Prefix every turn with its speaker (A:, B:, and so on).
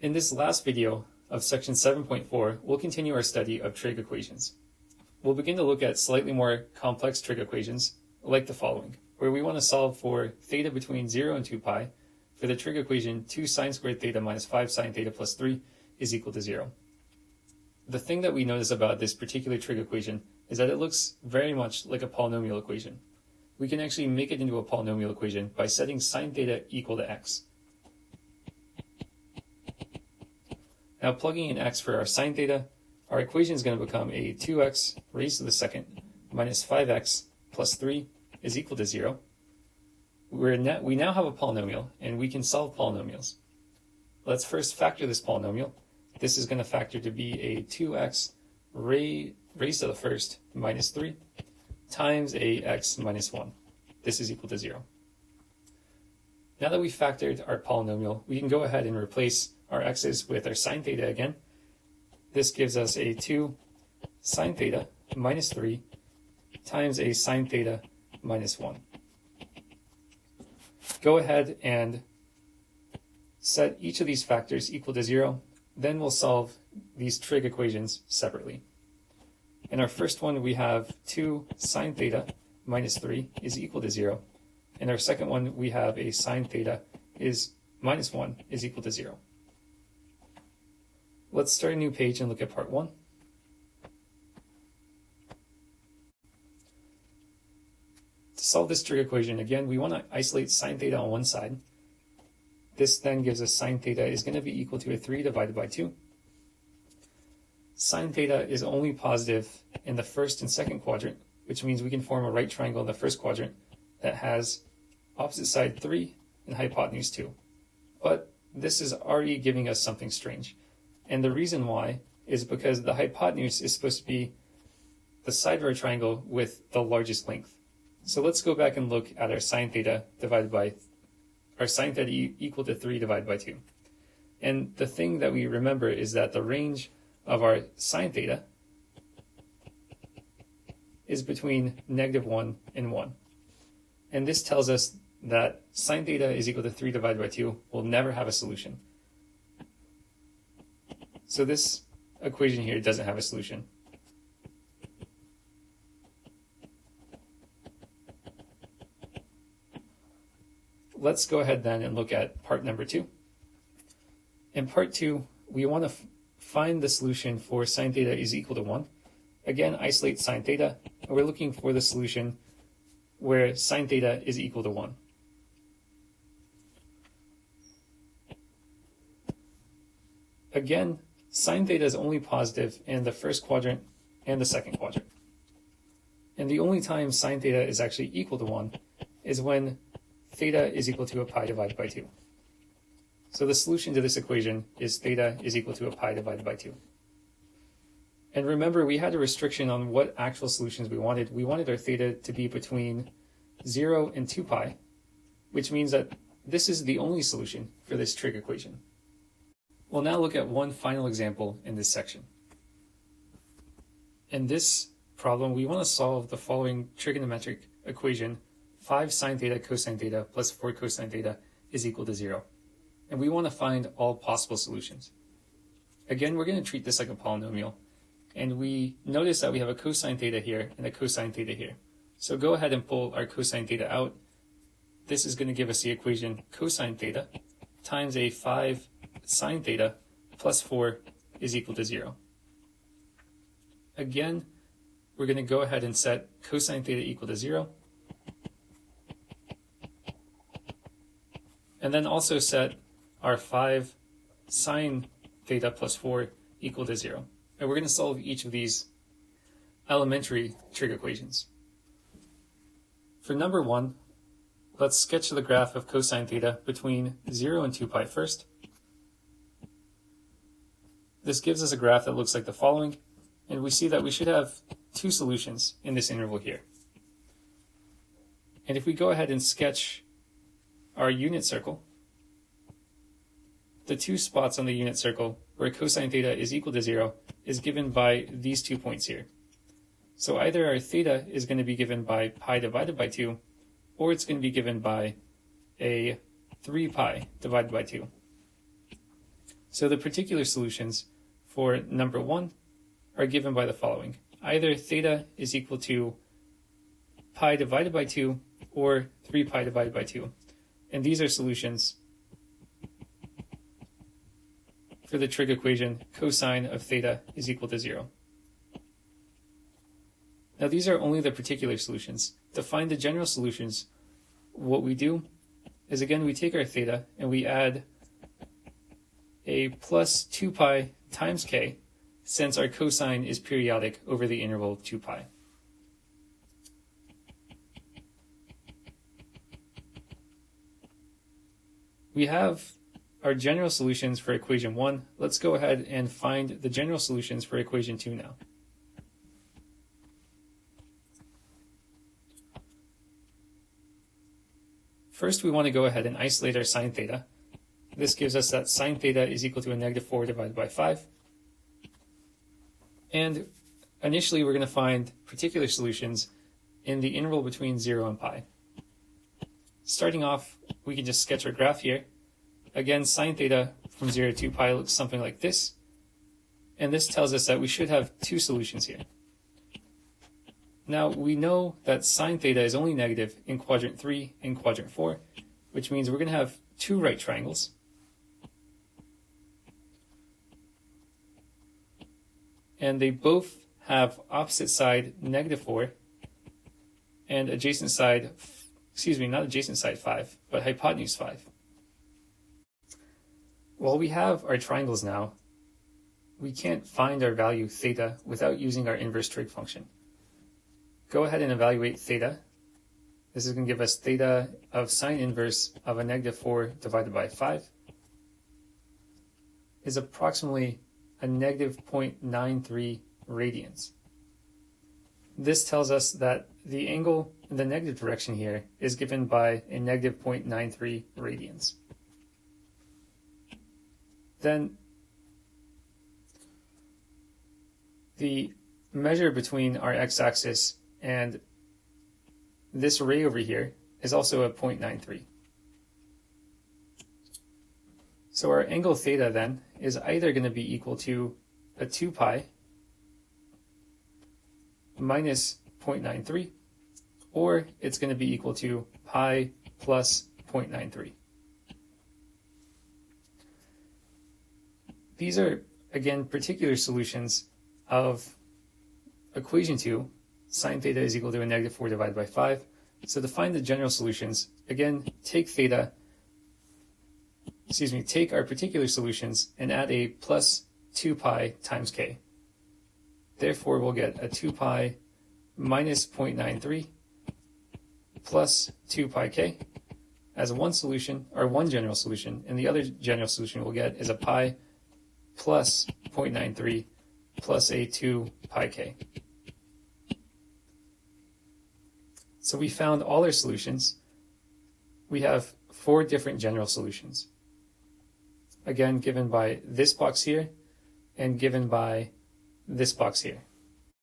A: In this last video of section 7.4, we'll continue our study of trig equations. We'll begin to look at slightly more complex trig equations like the following, where we want to solve for theta between 0 and 2 pi for the trig equation 2 sine squared theta minus 5 sine theta plus 3 is equal to 0. The thing that we notice about this particular trig equation is that it looks very much like a polynomial equation. We can actually make it into a polynomial equation by setting sine theta equal to x. Now plugging in x for our sine theta, our equation is going to become a 2x raised to the second minus 5x plus 3 is equal to 0. We now have a polynomial, and we can solve polynomials. Let's first factor this polynomial. This is going to factor to be a 2x raised to the first minus 3 times a x minus 1. This is equal to 0. Now that we've factored our polynomial, we can go ahead and replace our x's with our sine theta again. This gives us a 2 sine theta minus 3 times a sine theta minus 1. Go ahead and set each of these factors equal to 0. Then we'll solve these trig equations separately. In our first one, we have 2 sine theta minus 3 is equal to 0. In our second one, we have a sine theta is minus 1 is equal to 0. Let's start a new page and look at part 1. To solve this trig equation, again, we want to isolate sine theta on one side. This then gives us sine theta is going to be equal to a 3 divided by 2. Sine theta is only positive in the first and second quadrant, which means we can form a right triangle in the first quadrant that has opposite side 3 and hypotenuse 2. But this is already giving us something strange. And the reason why is because the hypotenuse is supposed to be the side of our triangle with the largest length. So let's go back and look at our sine theta divided by our sine theta equal to 3 divided by 2. And the thing that we remember is that the range of our sine theta is between -1 and 1. And this tells us that sine theta is equal to 3 divided by 2 will never have a solution. So this equation here doesn't have a solution. Let's go ahead then and look at part number 2. In part 2, we want to find the solution for sine theta is equal to 1. Again, isolate sine theta, and we're looking for the solution where sine theta is equal to 1. Again, sine theta is only positive in the first quadrant and the second quadrant. And the only time sine theta is actually equal to 1 is when theta is equal to a pi divided by 2. So the solution to this equation is theta is equal to a pi divided by 2. And remember, we had a restriction on what actual solutions we wanted. We wanted our theta to be between 0 and 2 pi, which means that this is the only solution for this trig equation. We'll now look at one final example in this section. In this problem, we want to solve the following trigonometric equation: 5 sine theta cosine theta plus 4 cosine theta is equal to 0. And we want to find all possible solutions. Again, we're going to treat this like a polynomial. And we notice that we have a cosine theta here and a cosine theta here. So go ahead and pull our cosine theta out. This is going to give us the equation cosine theta times a 5 sine theta plus 4 is equal to 0. Again, we're going to go ahead and set cosine theta equal to 0. And then also set our 5 sine theta plus 4 equal to 0. And we're going to solve each of these elementary trig equations. For number 1, let's sketch the graph of cosine theta between 0 and 2 pi first. This gives us a graph that looks like the following, and we see that we should have two solutions in this interval here. And if we go ahead and sketch our unit circle, the two spots on the unit circle where cosine theta is equal to 0 is given by these 2 points here. So either our theta is going to be given by pi divided by 2, or it's going to be given by a 3 pi divided by 2. So the particular solutions for number 1 are given by the following. Either theta is equal to pi divided by 2 or 3 pi divided by 2. And these are solutions for the trig equation cosine of theta is equal to 0. Now these are only the particular solutions. To find the general solutions, what we do is, again, we take our theta and we add a plus 2 pi times k, since our cosine is periodic over the interval 2 pi. We have our general solutions for equation 1. Let's go ahead and find the general solutions for equation 2 now. First, we want to go ahead and isolate our sine theta. This gives us that sine theta is equal to a negative 4 divided by 5. And initially, we're going to find particular solutions in the interval between 0 and pi. Starting off, we can just sketch our graph here. Again, sine theta from 0 to 2 pi looks something like this. And this tells us that we should have two solutions here. Now, we know that sine theta is only negative in quadrant 3 and quadrant 4, which means we're going to have two right triangles. And they both have opposite side negative 4 and adjacent side, not adjacent side 5, but hypotenuse 5. While we have our triangles now, we can't find our value theta without using our inverse trig function. Go ahead and evaluate theta. This is going to give us theta of sine inverse of a negative 4 divided by 5 is approximately a negative 0.93 radians. This tells us that the angle in the negative direction here is given by a negative 0.93 radians. Then the measure between our x-axis and this ray over here is also a 0.93. So our angle theta then is either going to be equal to a 2 pi minus 0.93, or it's going to be equal to pi plus 0.93. These are, again, particular solutions of equation 2. Sine theta is equal to a negative 4 divided by 5. So to find the general solutions, again, take our particular solutions and add a plus 2 pi times k. Therefore, we'll get a 2 pi minus 0.93 plus 2 pi k as one solution, or one general solution, and the other general solution we'll get is a pi plus 0.93 plus a 2 pi k. So we found all our solutions. We have 4 different general solutions. Again, given by this box here and given by this box here.